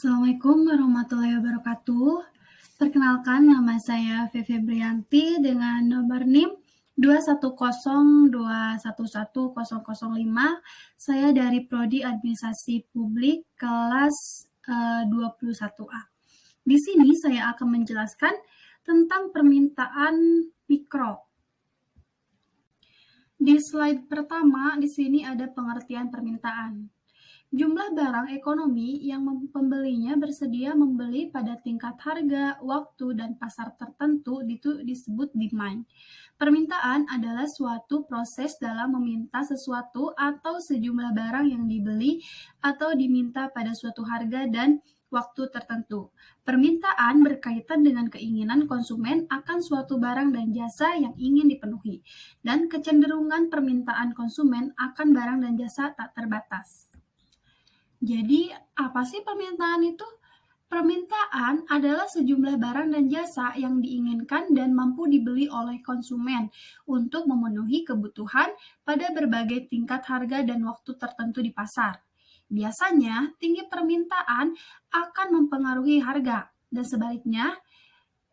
Assalamualaikum warahmatullahi wabarakatuh. Perkenalkan, nama saya Feve Brianti dengan nomor NIM 210211005. Saya dari Prodi Administrasi Publik kelas 21A. Di sini saya akan menjelaskan tentang permintaan mikro. Di slide pertama, di sini ada pengertian permintaan. Jumlah barang ekonomi yang pembelinya bersedia membeli pada tingkat harga, waktu, dan pasar tertentu itu disebut demand. Permintaan adalah suatu proses dalam meminta sesuatu atau sejumlah barang yang dibeli atau diminta pada suatu harga dan waktu tertentu. Permintaan berkaitan dengan keinginan konsumen akan suatu barang dan jasa yang ingin dipenuhi, dan kecenderungan permintaan konsumen akan barang dan jasa tak terbatas. Jadi, apa sih permintaan itu? Permintaan adalah sejumlah barang dan jasa yang diinginkan dan mampu dibeli oleh konsumen untuk memenuhi kebutuhan pada berbagai tingkat harga dan waktu tertentu di pasar. Biasanya, tinggi permintaan akan mempengaruhi harga, dan sebaliknya,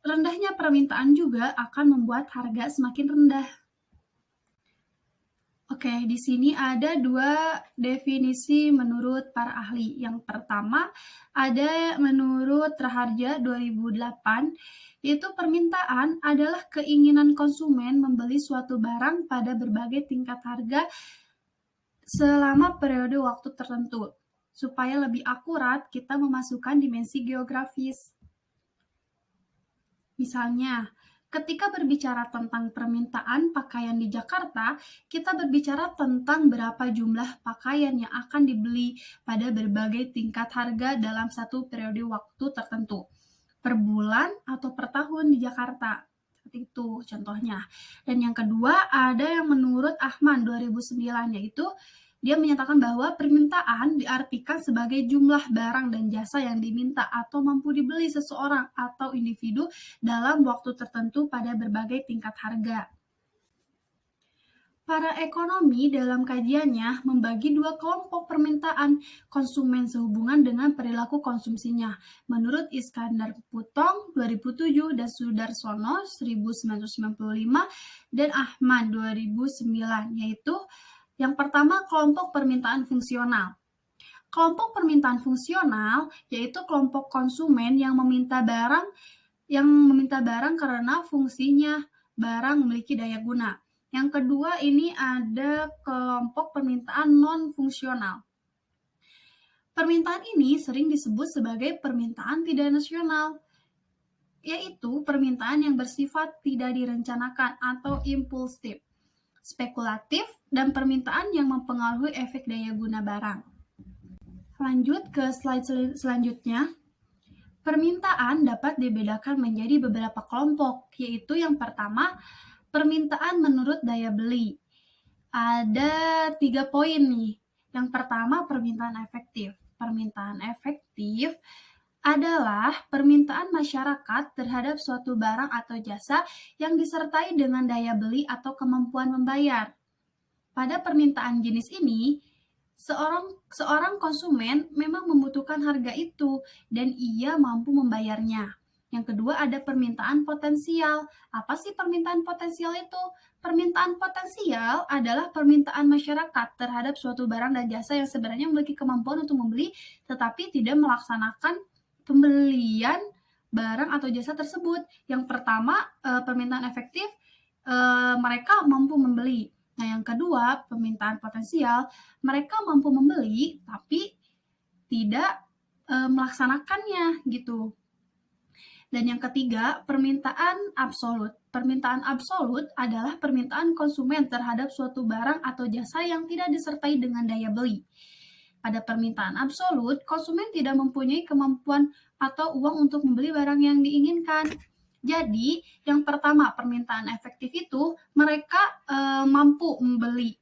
rendahnya permintaan juga akan membuat harga semakin rendah. Oke, di sini ada dua definisi menurut para ahli. Yang pertama ada menurut Raharja 2008, yaitu permintaan adalah keinginan konsumen membeli suatu barang pada berbagai tingkat harga selama periode waktu tertentu. Supaya lebih akurat, kita memasukkan dimensi geografis. Misalnya, ketika berbicara tentang permintaan pakaian di Jakarta, kita berbicara tentang berapa jumlah pakaian yang akan dibeli pada berbagai tingkat harga dalam satu periode waktu tertentu, per bulan atau per tahun di Jakarta. Seperti itu contohnya. Dan yang kedua ada yang menurut Ahman 2009, yaitu dia menyatakan bahwa permintaan diartikan sebagai jumlah barang dan jasa yang diminta atau mampu dibeli seseorang atau individu dalam waktu tertentu pada berbagai tingkat harga. Para ekonomi dalam kajiannya membagi dua kelompok permintaan konsumen sehubungan dengan perilaku konsumsinya. Menurut Iskandar Putong 2007 dan Sudarsono 1995 dan Ahmad 2009, yaitu yang pertama, kelompok permintaan fungsional. Kelompok permintaan fungsional yaitu kelompok konsumen yang meminta barang karena fungsinya barang memiliki daya guna. Yang kedua, ini ada kelompok permintaan non-fungsional. Permintaan ini sering disebut sebagai permintaan tidak nasional, yaitu permintaan yang bersifat tidak direncanakan atau impulsif, spekulatif, dan permintaan yang mempengaruhi efek daya guna barang. Lanjut ke slide selanjutnya. Permintaan dapat dibedakan menjadi beberapa kelompok, yaitu yang pertama, permintaan menurut daya beli. Ada 3 poin nih. Yang pertama, permintaan efektif. Permintaan efektif adalah permintaan masyarakat terhadap suatu barang atau jasa yang disertai dengan daya beli atau kemampuan membayar. Pada permintaan jenis ini, seorang konsumen memang membutuhkan harga itu dan ia mampu membayarnya. Yang kedua ada permintaan potensial. Apa sih permintaan potensial itu? Permintaan potensial adalah permintaan masyarakat terhadap suatu barang dan jasa yang sebenarnya memiliki kemampuan untuk membeli tetapi tidak melaksanakan pembelian barang atau jasa tersebut. Yang pertama, permintaan efektif, mereka mampu membeli. Nah, yang kedua, permintaan potensial, mereka mampu membeli tapi tidak melaksanakannya gitu. Dan yang ketiga, permintaan absolut. Permintaan absolut adalah permintaan konsumen terhadap suatu barang atau jasa yang tidak disertai dengan daya beli. Pada permintaan absolut, konsumen tidak mempunyai kemampuan atau uang untuk membeli barang yang diinginkan. Jadi, yang pertama, permintaan efektif itu mereka mampu membeli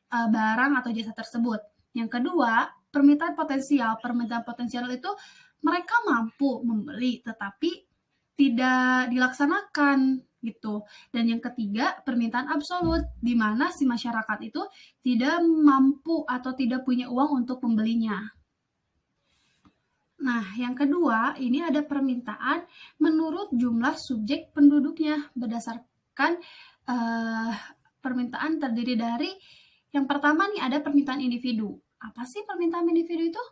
barang atau jasa tersebut. Yang kedua, permintaan potensial. Permintaan potensial itu mereka mampu membeli tetapi tidak dilaksanakan gitu. Dan yang ketiga, permintaan absolut, di mana si masyarakat itu tidak mampu atau tidak punya uang untuk membelinya. Nah, yang kedua, ini ada permintaan menurut jumlah subjek penduduknya berdasarkan uh, permintaan terdiri dari yang pertama nih ada permintaan individu. Apa sih permintaan individu itu?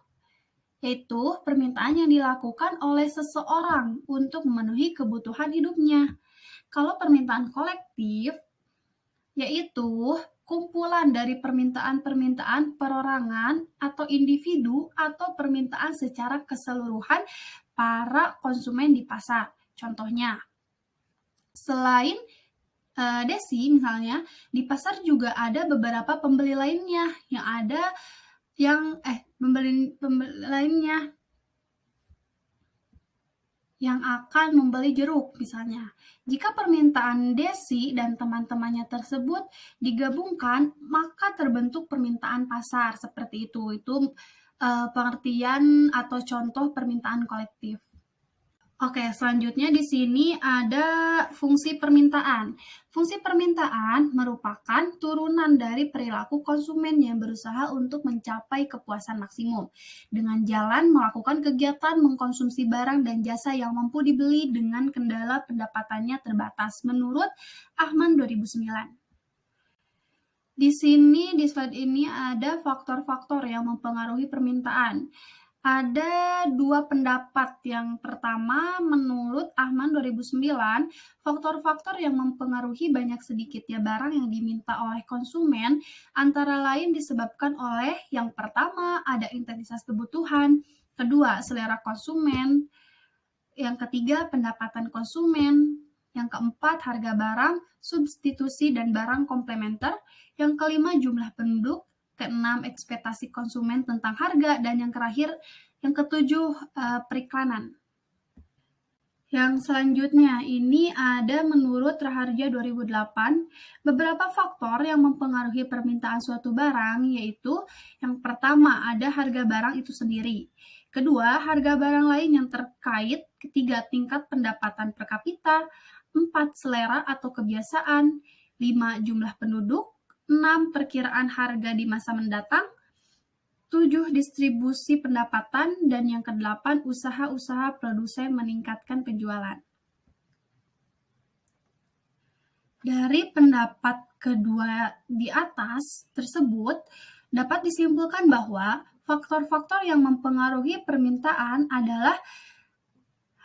Yaitu permintaan yang dilakukan oleh seseorang untuk memenuhi kebutuhan hidupnya. Kalau permintaan kolektif, yaitu kumpulan dari permintaan-permintaan perorangan atau individu atau permintaan secara keseluruhan para konsumen di pasar. Contohnya, selain Desi misalnya, di pasar juga ada beberapa pembeli lainnya pembeli lainnya yang akan membeli jeruk misalnya. Jika permintaan Desi dan teman-temannya tersebut digabungkan, maka terbentuk permintaan pasar seperti itu. Itu pengertian atau contoh permintaan kolektif. Oke, selanjutnya di sini ada fungsi permintaan. Fungsi permintaan merupakan turunan dari perilaku konsumen yang berusaha untuk mencapai kepuasan maksimum dengan jalan melakukan kegiatan mengkonsumsi barang dan jasa yang mampu dibeli dengan kendala pendapatannya terbatas menurut Ahman 2009. Di sini di slide ini ada faktor-faktor yang mempengaruhi permintaan. Ada dua pendapat. Yang pertama, menurut Ahman 2009, faktor-faktor yang mempengaruhi banyak sedikitnya barang yang diminta oleh konsumen antara lain disebabkan oleh yang pertama, ada intensitas kebutuhan, kedua, selera konsumen, yang ketiga, pendapatan konsumen, yang keempat, harga barang, substitusi dan barang komplementer, yang kelima, jumlah penduduk, keenam, ekspektasi konsumen tentang harga, dan yang terakhir, yang ketujuh, periklanan. Yang selanjutnya, ini ada menurut Raharja 2008, beberapa faktor yang mempengaruhi permintaan suatu barang, yaitu yang pertama, ada harga barang itu sendiri. Kedua, harga barang lain yang terkait. Ketiga, tingkat pendapatan per kapita. 4, selera atau kebiasaan. 5, jumlah penduduk. 6, perkiraan harga di masa mendatang. 7, distribusi pendapatan, dan yang ke-8, usaha-usaha produsen meningkatkan penjualan. Dari pendapat kedua di atas tersebut, dapat disimpulkan bahwa faktor-faktor yang mempengaruhi permintaan adalah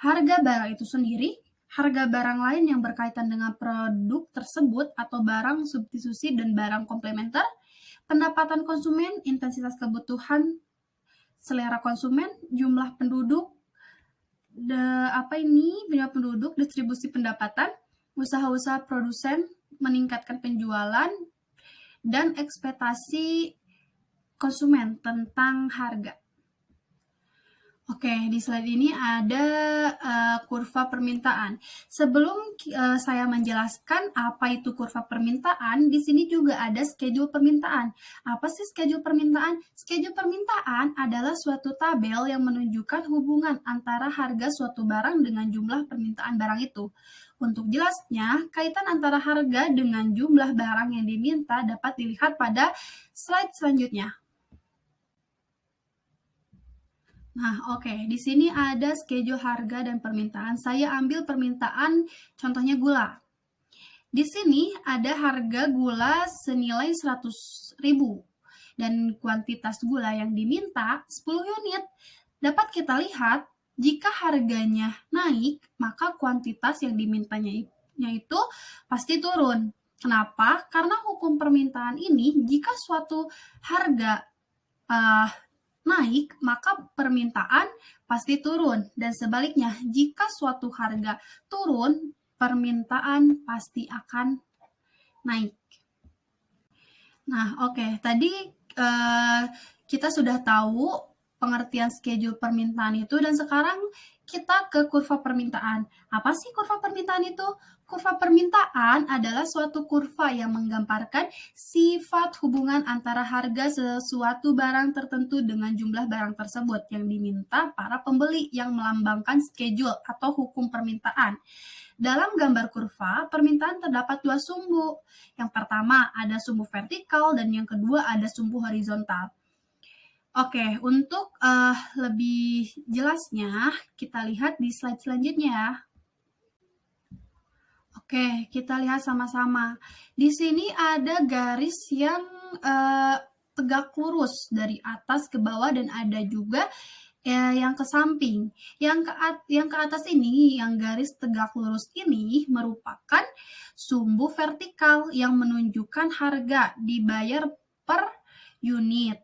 harga barang itu sendiri, harga barang lain yang berkaitan dengan produk tersebut atau barang substitusi dan barang komplementer, pendapatan konsumen, intensitas kebutuhan, selera konsumen, jumlah penduduk, jumlah penduduk, distribusi pendapatan, usaha-usaha produsen meningkatkan penjualan, dan ekspektasi konsumen tentang harga. Oke, di slide ini ada kurva permintaan. Sebelum saya menjelaskan apa itu kurva permintaan, di sini juga ada schedule permintaan. Apa sih schedule permintaan? Schedule permintaan adalah suatu tabel yang menunjukkan hubungan antara harga suatu barang dengan jumlah permintaan barang itu. Untuk jelasnya, kaitan antara harga dengan jumlah barang yang diminta dapat dilihat pada slide selanjutnya. Nah, oke. Di sini ada schedule harga dan permintaan. Saya ambil permintaan, contohnya gula. Di sini ada harga gula senilai 100.000 dan kuantitas gula yang diminta 10 unit. Dapat kita lihat, jika harganya naik, maka kuantitas yang dimintanya itu pasti turun. Kenapa? Karena hukum permintaan ini, jika suatu harga naik, maka permintaan pasti turun. Dan sebaliknya, jika suatu harga turun, permintaan pasti akan naik. Nah, oke. Tadi kita sudah tahu pengertian schedule permintaan itu, dan sekarang kita ke kurva permintaan. Apa sih kurva permintaan itu? Kurva permintaan adalah suatu kurva yang menggambarkan sifat hubungan antara harga sesuatu barang tertentu dengan jumlah barang tersebut yang diminta para pembeli, yang melambangkan schedule atau hukum permintaan. Dalam gambar kurva, permintaan terdapat dua sumbu. Yang pertama ada sumbu vertikal dan yang kedua ada sumbu horizontal. Oke, untuk lebih jelasnya, kita lihat di slide selanjutnya ya. Oke, kita lihat sama-sama. Di sini ada garis yang tegak lurus dari atas ke bawah dan ada juga yang ke samping. Yang ke atas ini, yang garis tegak lurus ini merupakan sumbu vertikal yang menunjukkan harga dibayar per unit.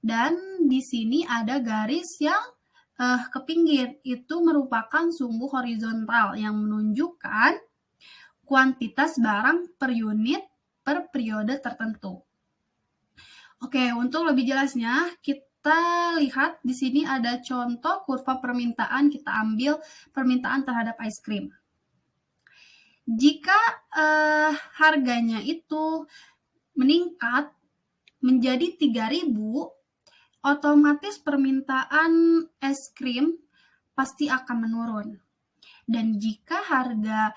Dan di sini ada garis yang ke pinggir, itu merupakan sumbu horizontal yang menunjukkan kuantitas barang per unit per periode tertentu. Oke, untuk lebih jelasnya, kita lihat di sini ada contoh kurva permintaan, kita ambil permintaan terhadap es krim. Jika harganya itu meningkat menjadi 3.000, otomatis permintaan es krim pasti akan menurun. Dan jika harga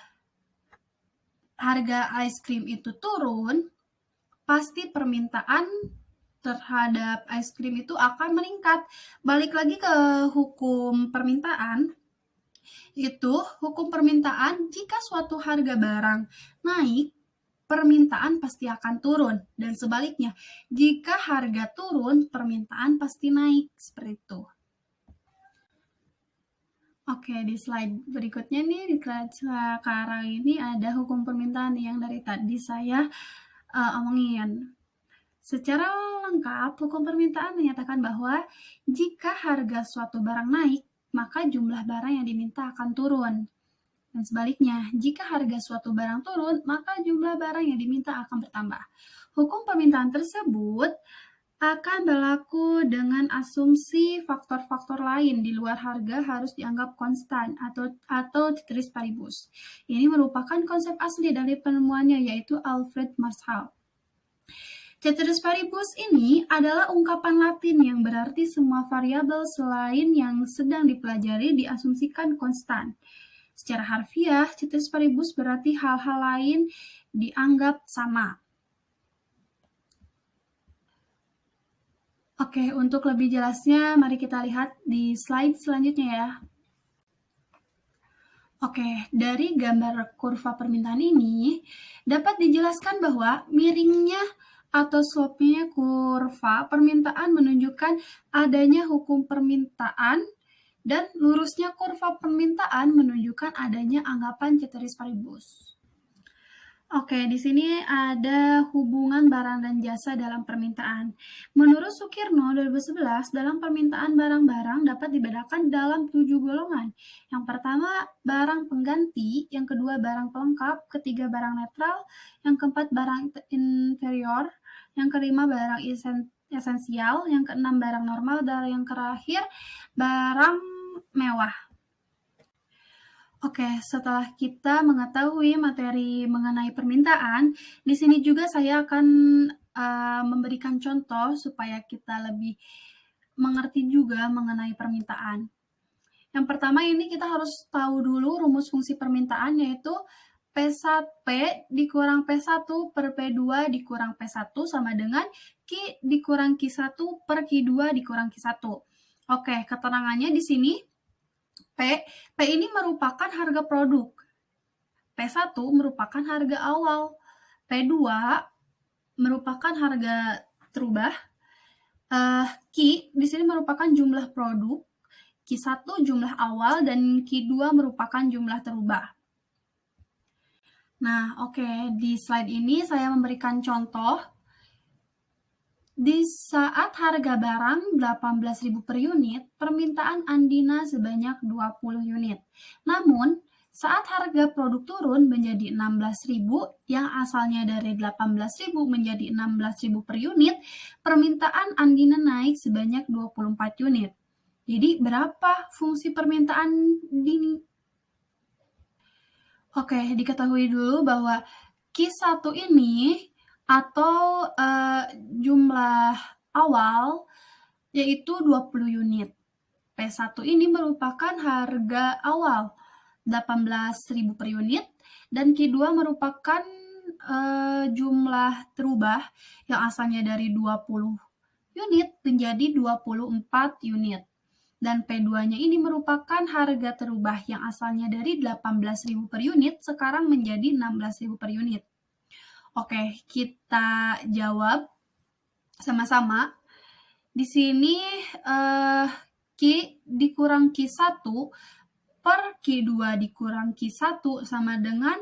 es krim itu turun, pasti permintaan terhadap es krim itu akan meningkat. Balik lagi ke hukum permintaan, hukum permintaan, jika suatu harga barang naik, permintaan pasti akan turun. Dan sebaliknya, jika harga turun, permintaan pasti naik. Seperti itu. Oke, di slide berikutnya nih, di slide sekarang ini ada hukum permintaan yang dari tadi saya omongin. Secara lengkap, hukum permintaan menyatakan bahwa jika harga suatu barang naik, maka jumlah barang yang diminta akan turun. Dan sebaliknya, jika harga suatu barang turun, maka jumlah barang yang diminta akan bertambah. Hukum permintaan tersebut akan berlaku dengan asumsi faktor-faktor lain di luar harga harus dianggap konstan atau ceteris paribus. Ini merupakan konsep asli dari penemuannya, yaitu Alfred Marshall. Ceteris paribus ini adalah ungkapan Latin yang berarti semua variabel selain yang sedang dipelajari diasumsikan konstan. Secara harfiah, ceteris paribus berarti hal-hal lain dianggap sama. Oke, untuk lebih jelasnya, mari kita lihat di slide selanjutnya ya. Oke, dari gambar kurva permintaan ini dapat dijelaskan bahwa miringnya atau slope-nya kurva permintaan menunjukkan adanya hukum permintaan dan lurusnya kurva permintaan menunjukkan adanya anggapan ceteris paribus. Oke, di sini ada hubungan barang dan jasa dalam permintaan. Menurut Sukirno 2011, dalam permintaan barang-barang dapat dibedakan dalam 7 golongan. Yang pertama, barang pengganti, yang kedua, barang pelengkap, ketiga, barang netral, yang keempat, barang inferior, yang kelima, barang esensial, yang keenam, barang normal, dan yang terakhir, barang mewah. Oke, setelah kita mengetahui materi mengenai permintaan, di sini juga saya akan memberikan contoh supaya kita lebih mengerti juga mengenai permintaan. Yang pertama ini kita harus tahu dulu rumus fungsi permintaan, yaitu P dikurang P1 per P2 dikurang P1 sama dengan Q dikurang Q1 per Q2 dikurang Q1. Oke, keterangannya di sini P ini merupakan harga produk. P1 merupakan harga awal. P2 merupakan harga terubah. Q di sini merupakan jumlah produk. Q1 jumlah awal dan Q2 merupakan jumlah terubah. Nah, oke, di slide ini saya memberikan contoh. Di saat harga barang 18.000 per unit, permintaan Andina sebanyak 20 unit. Namun, saat harga produk turun menjadi 16.000, yang asalnya dari 18.000 menjadi 16.000 per unit, permintaan Andina naik sebanyak 24 unit. Jadi, berapa fungsi permintaan ini? Oke, diketahui dulu bahwa Q1 ini atau jumlah awal yaitu 20 unit. P1 ini merupakan harga awal 18.000 per unit dan Q2 merupakan jumlah terubah yang asalnya dari 20 unit menjadi 24 unit. Dan P2-nya ini merupakan harga terubah yang asalnya dari 18.000 per unit, sekarang menjadi 16.000 per unit. Oke, kita jawab sama-sama. Di sini Q dikurang Q1 per Q2 dikurang Q1 sama dengan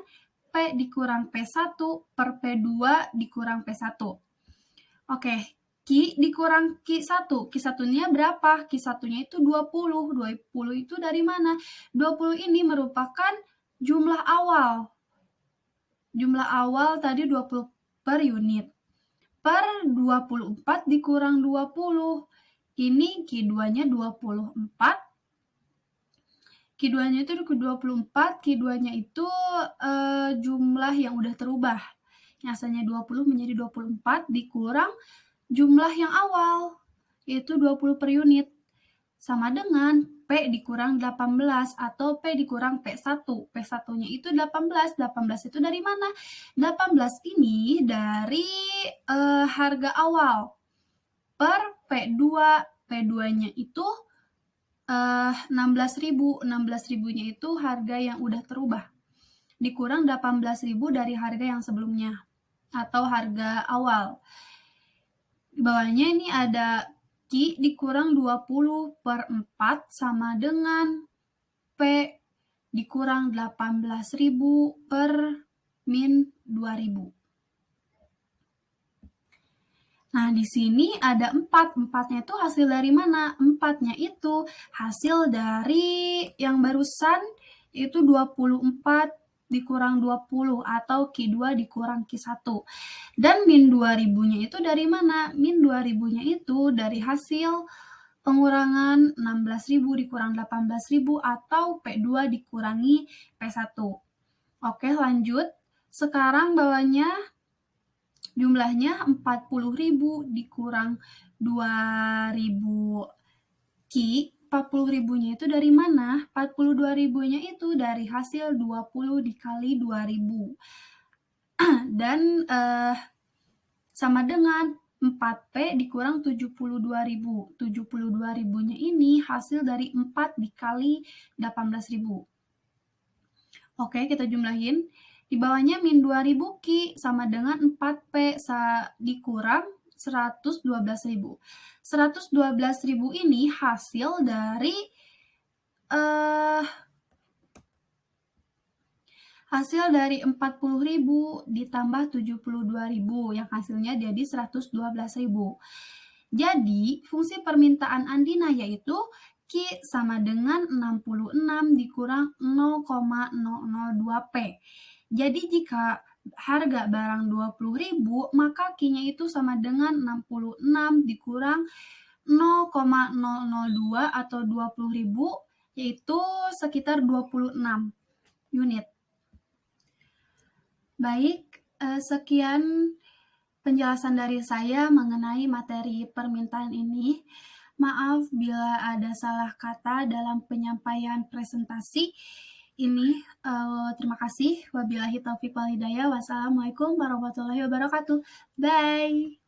P dikurang P1 per P2 dikurang P1. Oke, Q dikurang Q1. Q1-nya berapa? Q1-nya itu 20. 20 itu dari mana? 20 ini merupakan jumlah awal. Jumlah awal tadi 20 per unit. Per 24 dikurang 20. Ini Q2-nya 24. Q2-nya itu 24, Q2-nya itu jumlah yang udah terubah. Yang asalnya 20 menjadi 24 dikurang jumlah yang awal, yaitu 20 per unit. Sama dengan P dikurang 18 atau P dikurang P1. P1-nya itu 18. 18 itu dari mana? 18 ini dari harga awal per P2. P2-nya itu 16.000. 16.000-nya itu harga yang udah terubah. Dikurang 18.000 dari harga yang sebelumnya atau harga awal. Di bawahnya ini ada Q dikurang 20 per 4 sama dengan P dikurang 18.000 per min 2.000. Nah, di sini ada 4. 4-nya itu hasil dari mana? 4-nya itu hasil dari yang barusan, itu 24 dikurang 20 atau Q2 dikurang Q1. Dan min 2.000-nya itu dari mana? Min 2.000-nya itu dari hasil pengurangan 16.000 dikurang 18.000 atau P2 dikurangi P1. Oke, lanjut. Sekarang bawahnya jumlahnya 40.000 dikurang 2.000 Q. 40.000-nya itu dari mana? 42.000-nya itu dari hasil 20 dikali 2.000. Dan sama dengan 4P dikurang 72.000. 72.000-nya ini hasil dari 4 dikali 18.000. Oke, kita jumlahin. Di bawahnya min 2.000 Q sama dengan 4P dikurang 112.000. 112.000 ini hasil dari hasil dari 40.000 ditambah 72.000 yang hasilnya jadi 112.000. Jadi, fungsi permintaan Andina yaitu Q sama dengan 66 dikurang 0,002P. Jadi, jika harga barang 20.000, maka Q-nya itu sama dengan 66 dikurang 0,002 atau 20.000, yaitu sekitar 26 unit. Baik, sekian penjelasan dari saya mengenai materi permintaan ini. Maaf bila ada salah kata dalam penyampaian presentasi ini. Terima kasih. Wabillahi taufiq wal hidayah. Wassalamualaikum warahmatullahi wabarakatuh. Bye.